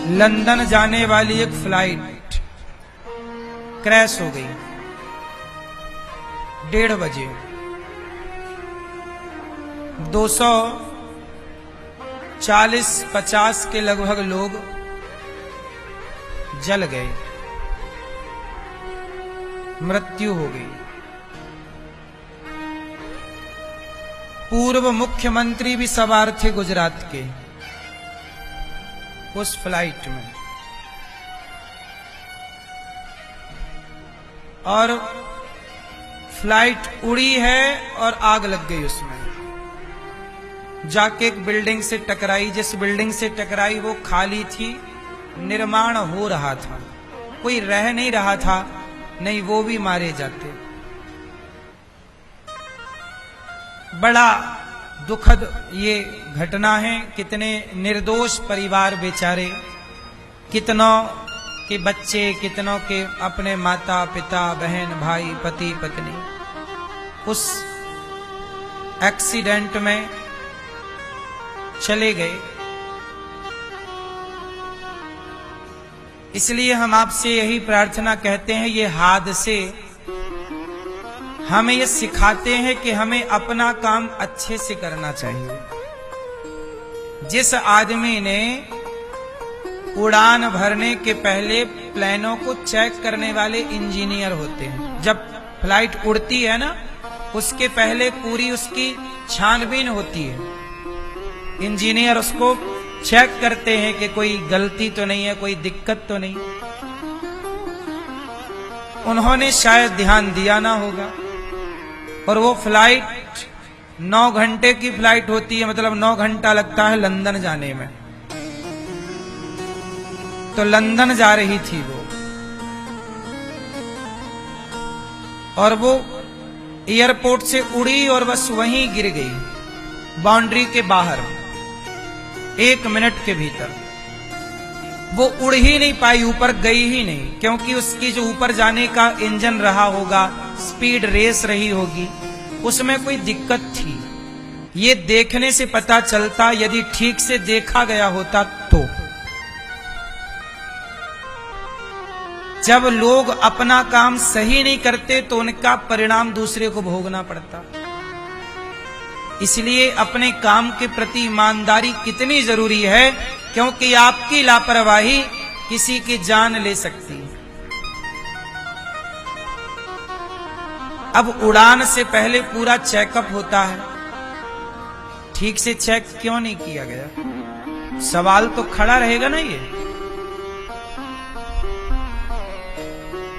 London जाने वाली एक फ्लाइट क्रैश हो गई 1:30 बजे। 240-50 के लगभग लोग जल गए, मृत्यु हो गई। पूर्व मुख्यमंत्री भी सवार थे गुजरात के उस फ्लाइट में, और फ्लाइट उड़ी है और आग लग गई उसमें। जाके एक बिल्डिंग से टकराई। जिस बिल्डिंग से टकराई वो खाली थी, निर्माण हो रहा था, कोई रह नहीं रहा था, नहीं वो भी मारे जाते। बड़ा दुखद ये घटना है। कितने निर्दोष परिवार बेचारे, कितनों के बच्चे, कितनों के अपने माता पिता, बहन भाई, पति पत्नी उस एक्सीडेंट में चले गए। इसलिए हम आपसे यही प्रार्थना कहते हैं, ये हादसे हमें ये सिखाते हैं कि हमें अपना काम अच्छे से करना चाहिए। जिस आदमी ने उड़ान भरने के पहले प्लेनों को चेक करने वाले इंजीनियर होते हैं, जब फ्लाइट उड़ती है ना उसके पहले पूरी उसकी छानबीन होती है। इंजीनियर उसको चेक करते हैं कि कोई गलती तो नहीं है, कोई दिक्कत तो नहीं। उन्होंने शायद ध्यान दिया ना होगा, और वो फ्लाइट 9 घंटे की फ्लाइट होती है, मतलब 9 घंटा लगता है लंदन जाने में। तो लंदन जा रही थी वो, और वो एयरपोर्ट से उड़ी और बस वहीं गिर गई, बाउंड्री के बाहर 1 मिनट के भीतर। वो उड़ ही नहीं पाई, ऊपर गई ही नहीं, क्योंकि उसकी जो ऊपर जाने का इंजन रहा होगा, स्पीड रेस रही होगी, उसमें कोई दिक्कत थी। ये देखने से पता चलता, यदि ठीक से देखा गया होता तो। जब लोग अपना काम सही नहीं करते तो उनका परिणाम दूसरे को भोगना पड़ता। इसलिए अपने काम के प्रति ईमानदारी कितनी जरूरी है, क्योंकि आपकी लापरवाही किसी की जान ले सकती है। अब उड़ान से पहले पूरा चेकअप होता है, ठीक से चेक क्यों नहीं किया गया? सवाल तो खड़ा रहेगा ना। ये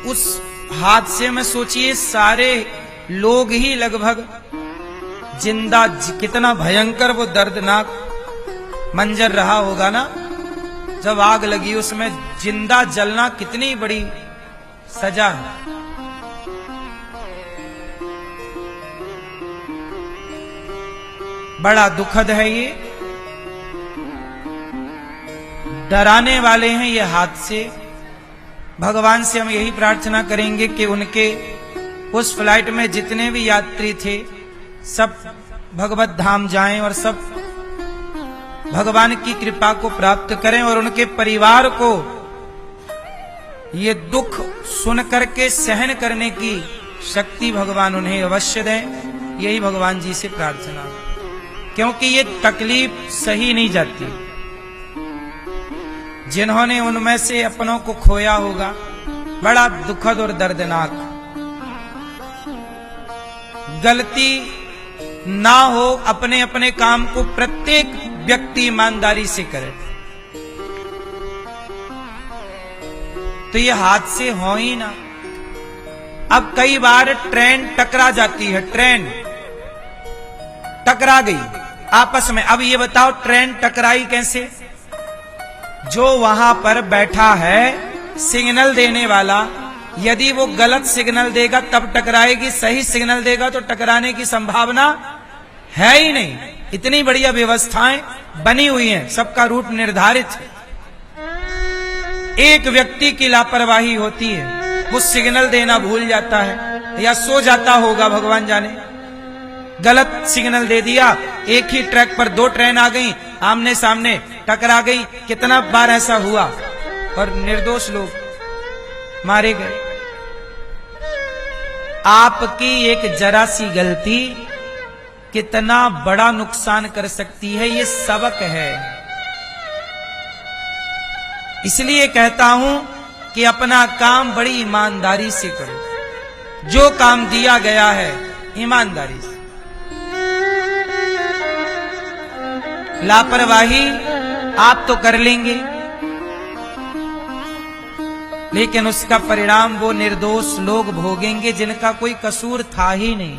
उस हादसे में सोचिए, सारे लोग ही लगभग जिंदा, कितना भयंकर वो दर्दनाक मंजर रहा होगा ना। जब आग लगी उसमें जिंदा जलना कितनी बड़ी सजा है। बड़ा दुखद है ये, डराने वाले हैं ये हादसे। भगवान से हम यही प्रार्थना करेंगे कि उनके उस फ्लाइट में जितने भी यात्री थे सब भगवत धाम जाएं और सब भगवान की कृपा को प्राप्त करें, और उनके परिवार को ये दुख सुन करके सहन करने की शक्ति भगवान उन्हें अवश्य दें। यही भगवान जी से प्रार्थना, क्योंकि ये तकलीफ सही नहीं जाती। जिन्होंने उनमें से अपनों को खोया होगा, बड़ा दुखद और दर्दनाक। गलती ना हो, अपने अपने काम को प्रत्येक व्यक्ति ईमानदारी से करे, तो ये हादसे हो ही ना। अब कई बार ट्रेन टकरा जाती है, ट्रेन टकरा गई आपस में। अब ये बताओ ट्रेन टकराई कैसे? जो वहां पर बैठा है सिग्नल देने वाला, यदि वो गलत सिग्नल देगा तब टकराएगी, सही सिग्नल देगा तो टकराने की संभावना है ही नहीं। इतनी बढ़िया व्यवस्थाएं बनी हुई हैं, सबका रूट निर्धारित है। एक व्यक्ति की लापरवाही होती है, वो सिग्नल देना भूल जाता है या सो जाता होगा, भगवान जाने, गलत सिग्नल दे दिया, एक ही ट्रैक पर दो ट्रेन आ गई, आमने सामने टकरा गई। कितना बार ऐसा हुआ और निर्दोष लोग मारे गए। आपकी एक जरा सी गलती कितना बड़ा नुकसान कर सकती है, ये सबक है। इसलिए कहता हूं कि अपना काम बड़ी ईमानदारी से करो, जो काम दिया गया है ईमानदारी से। लापरवाही आप तो कर लेंगे, लेकिन उसका परिणाम वो निर्दोष लोग भोगेंगे जिनका कोई कसूर था ही नहीं।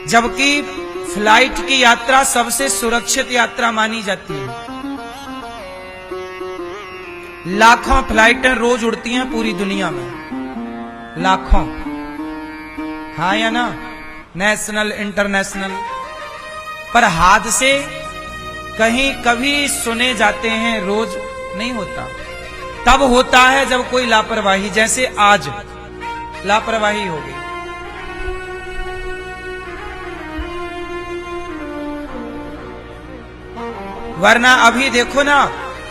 जबकि फ्लाइट की यात्रा सबसे सुरक्षित यात्रा मानी जाती है। लाखों फ्लाइटें रोज उड़ती हैं पूरी दुनिया में, लाखों, हाँ या ना, नेशनल इंटरनेशनल। पर हादसे कहीं कभी सुने जाते हैं, रोज नहीं होता। तब होता है जब कोई लापरवाही, जैसे आज लापरवाही हो गई। वरना अभी देखो ना,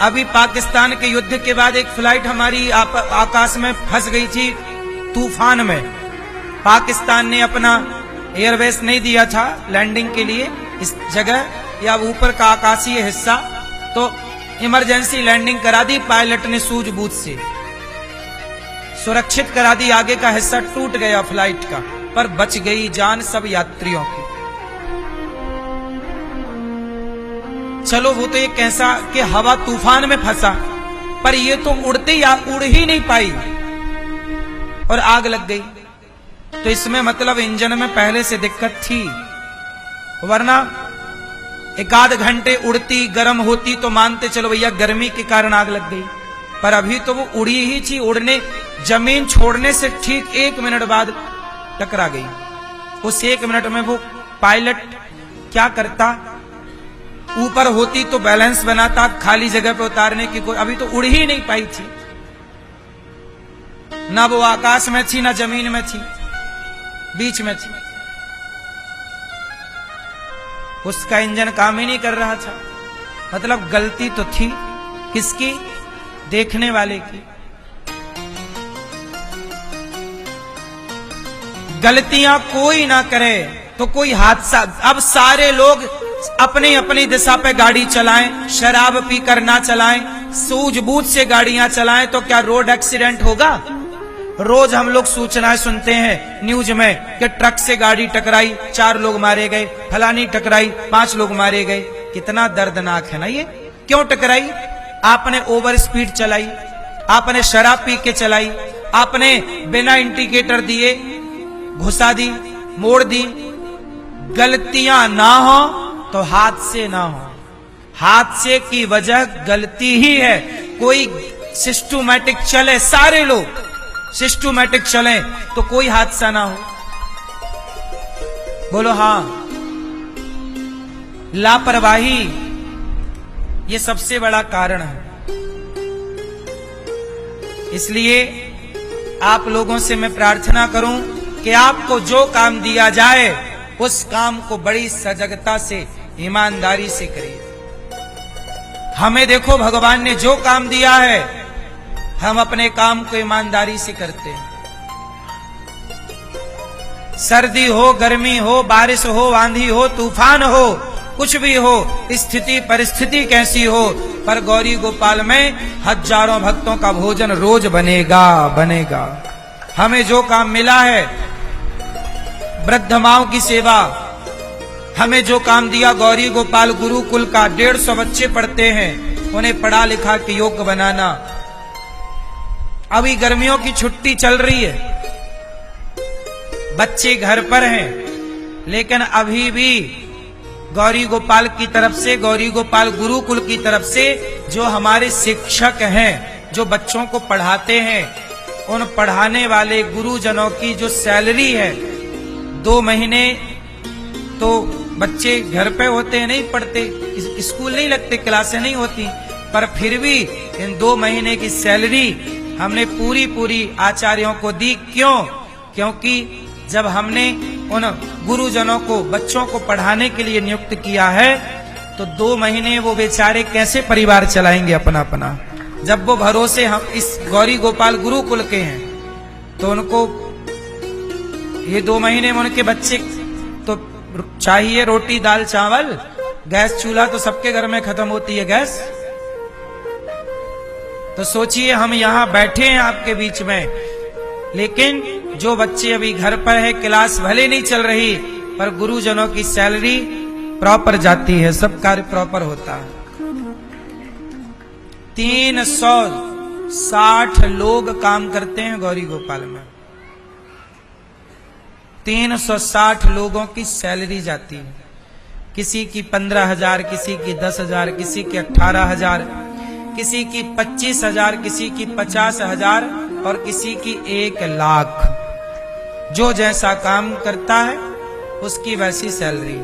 अभी पाकिस्तान के युद्ध के बाद एक फ्लाइट हमारी आकाश में फंस गई थी तूफान में। पाकिस्तान ने अपना एयरवेस नहीं दिया था लैंडिंग के लिए इस जगह, या ऊपर का आकाशीय हिस्सा, तो इमरजेंसी लैंडिंग करा दी पायलट ने सूझबूझ से, सुरक्षित करा दी। आगे का हिस्सा टूट गया फ्लाइट का, पर बच गई जान सब यात्रियों की। चलो वो तो एक ऐसा कि हवा तूफान में फंसा, पर ये तो उड़ते या उड़ ही नहीं पाई और आग लग गई। तो इसमें मतलब इंजन में पहले से दिक्कत थी, वरना एक आध घंटे उड़ती गर्म होती तो मानते चलो भैया गर्मी के कारण आग लग गई। पर अभी तो वो उड़ी ही थी, उड़ने जमीन छोड़ने से ठीक 1 मिनट बाद टकरा गई। उस 1 मिनट में वो पायलट क्या करता, ऊपर होती तो बैलेंस बनाता, खाली जगह पे उतारने की कोई, अभी तो उड़ ही नहीं पाई थी। ना वो आकाश में थी ना जमीन में थी, बीच में थी। उसका इंजन काम ही नहीं कर रहा था। मतलब गलती तो थी किसकी, देखने वाले की। गलतियां कोई ना करे तो कोई हादसा, अब सारे लोग अपनी अपनी दिशा पे गाड़ी चलाएं, शराब पीकर ना चलाएं, सूझबूझ से गाड़ियां चलाएं, तो क्या रोड एक्सीडेंट होगा? रोज हम लोग सूचनाएं सुनते हैं न्यूज में कि ट्रक से गाड़ी टकराई, 4 लोग मारे गए, फलानी टकराई 5 लोग मारे गए। कितना दर्दनाक है ना ये। क्यों टकराई? आपने ओवर स्पीड चलाई, आपने शराब पी के चलाई, आपने बिना इंडिकेटर दिए घुसा दी, मोड़ दी। गलतियां ना हो तो हादसे ना हो। हादसे की वजह गलती ही है। कोई सिस्टमैटिक चले, सारे लोग सिस्टमैटिक चले तो कोई हादसा ना हो। बोलो हाँ। लापरवाही ये सबसे बड़ा कारण है। इसलिए आप लोगों से मैं प्रार्थना करूं कि आपको जो काम दिया जाए उस काम को बड़ी सजगता से, ईमानदारी से करिए। हमें देखो भगवान ने जो काम दिया है, हम अपने काम को ईमानदारी से करते हैं। सर्दी हो, गर्मी हो, बारिश हो, आंधी हो, तूफान हो, कुछ भी हो, स्थिति परिस्थिति कैसी हो, पर गौरी गोपाल में हजारों भक्तों का भोजन रोज बनेगा बनेगा। हमें जो काम मिला है, वृद्ध माओं की सेवा, हमें जो काम दिया गौरी गोपाल गुरुकुल का 150 बच्चे पढ़ते हैं, उन्हें पढ़ा लिखा के योग्य बनाना। अभी गर्मियों की छुट्टी चल रही है, बच्चे घर पर हैं, लेकिन अभी भी गौरी गोपाल की तरफ से, गौरी गोपाल गुरुकुल की तरफ से जो हमारे शिक्षक हैं, जो बच्चों को पढ़ाते हैं, उन पढ़ाने वाले गुरुजनों की जो सैलरी है, 2 महीने तो बच्चे घर पे होते हैं, नहीं पढ़ते, स्कूल नहीं लगते, क्लासें नहीं होती, पर फिर भी इन 2 महीने की सैलरी हमने पूरी आचार्यों को दी। क्यों? क्योंकि जब हमने उन गुरुजनों को बच्चों को पढ़ाने के लिए नियुक्त किया है तो 2 महीने वो बेचारे कैसे परिवार चलाएंगे अपना। जब वो भरोसे हम इस गौरी गोपाल गुरुकुल के हैं तो उनको ये 2 महीने में उनके बच्चे तो चाहिए रोटी दाल चावल, गैस चूल्हा तो सबके घर में खत्म होती है गैस। तो सोचिए हम यहां बैठे हैं आपके बीच में, लेकिन जो बच्चे अभी घर पर है, क्लास भले नहीं चल रही पर गुरुजनों की सैलरी प्रॉपर जाती है, सब कार्य प्रॉपर होता है। 360 लोग काम करते हैं गौरी गोपाल में। 360 लोगों की सैलरी जाती है, किसी की 15,000, किसी की 10,000, किसी की 18,000, किसी की 25,000, किसी की 50,000 और किसी की 1 लाख। जो जैसा काम करता है उसकी वैसी सैलरी।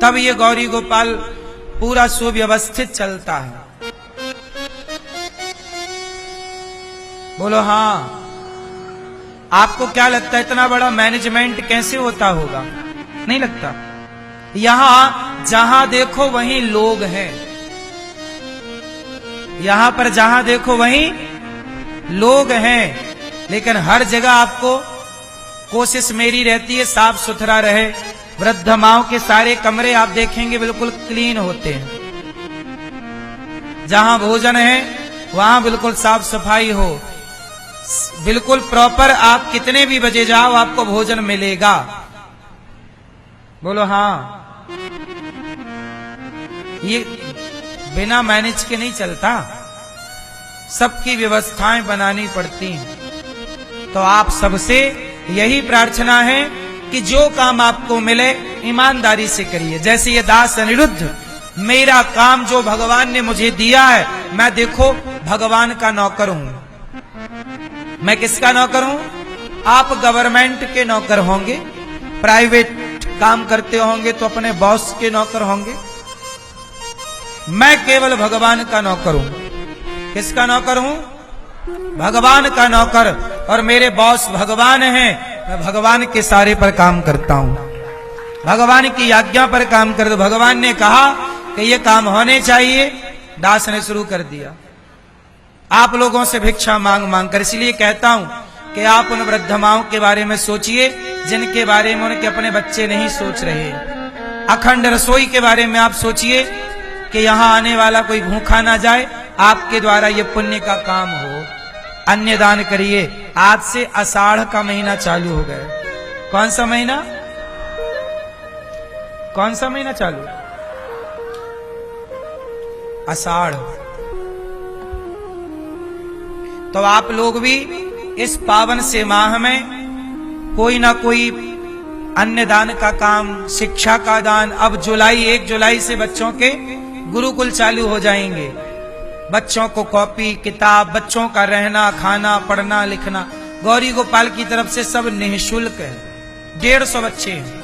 तब ये गौरी गोपाल पूरा सुव्यवस्थित चलता है। बोलो हाँ। आपको क्या लगता है इतना बड़ा मैनेजमेंट कैसे होता होगा? नहीं लगता। यहां जहां देखो वहीं लोग हैं, यहां पर जहां देखो वहीं लोग हैं, लेकिन हर जगह आपको कोशिश मेरी रहती है साफ सुथरा रहे। वृद्ध माओं के सारे कमरे आप देखेंगे बिल्कुल क्लीन होते हैं। जहां भोजन है वहां बिल्कुल साफ सफाई हो, बिल्कुल प्रॉपर। आप कितने भी बजे जाओ आपको भोजन मिलेगा। बोलो हाँ। ये बिना मैनेज के नहीं चलता, सबकी व्यवस्थाएं बनानी पड़ती हैं। तो आप सबसे यही प्रार्थना है कि जो काम आपको मिले ईमानदारी से करिए। जैसे ये दास अनिरुद्ध, मेरा काम जो भगवान ने मुझे दिया है, मैं देखो भगवान का नौकर हूं। मैं किसका नौकर हूं? आप गवर्नमेंट के नौकर होंगे, प्राइवेट काम करते होंगे तो अपने बॉस के नौकर होंगे। मैं केवल भगवान का नौकर हूं। किसका नौकर हूं? भगवान का नौकर। और मेरे बॉस भगवान हैं। मैं भगवान के सारे पर काम करता हूं, भगवान की आज्ञा पर काम कर दो। भगवान ने कहा कि ये काम होने चाहिए, दास ने शुरू कर दिया। आप लोगों से भिक्षा मांग कर। इसलिए कहता हूं कि आप उन वृद्ध माओं के बारे में सोचिए जिनके बारे में उनके अपने बच्चे नहीं सोच रहे। अखंड रसोई के बारे में आप सोचिए कि यहां आने वाला कोई भूखा ना जाए, आपके द्वारा ये पुण्य का काम हो। अन्य दान करिए। आज से आषाढ़ का महीना चालू हो गया। कौन सा महीना? कौन सा महीना चालू? आषाढ़। तो आप लोग भी इस पावन से माह में कोई ना कोई अन्य दान का काम, शिक्षा का दान। अब 1 जुलाई से बच्चों के गुरुकुल चालू हो जाएंगे। बच्चों को कॉपी किताब, बच्चों का रहना खाना पढ़ना लिखना गौरी गोपाल की तरफ से सब निःशुल्क है। 150 बच्चे हैं।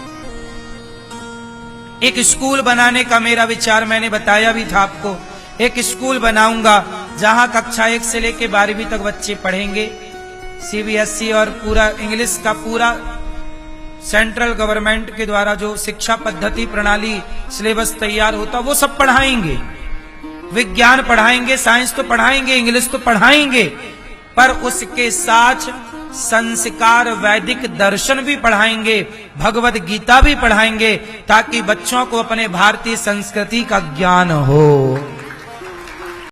एक स्कूल बनाने का मेरा विचार मैंने बताया भी था आपको। एक स्कूल बनाऊंगा जहां कक्षा 1 से लेकर 12वीं तक बच्चे पढ़ेंगे। सीबीएसई और पूरा इंग्लिश का पूरा सेंट्रल गवर्नमेंट के द्वारा जो शिक्षा पद्धति प्रणाली सिलेबस तैयार होता वो सब पढ़ाएंगे। विज्ञान पढ़ाएंगे, साइंस तो पढ़ाएंगे, इंग्लिश तो पढ़ाएंगे, पर उसके साथ संस्कार वैदिक दर्शन भी पढ़ाएंगे, भगवत गीता भी पढ़ाएंगे, ताकि बच्चों को अपने भारतीय संस्कृति का ज्ञान हो।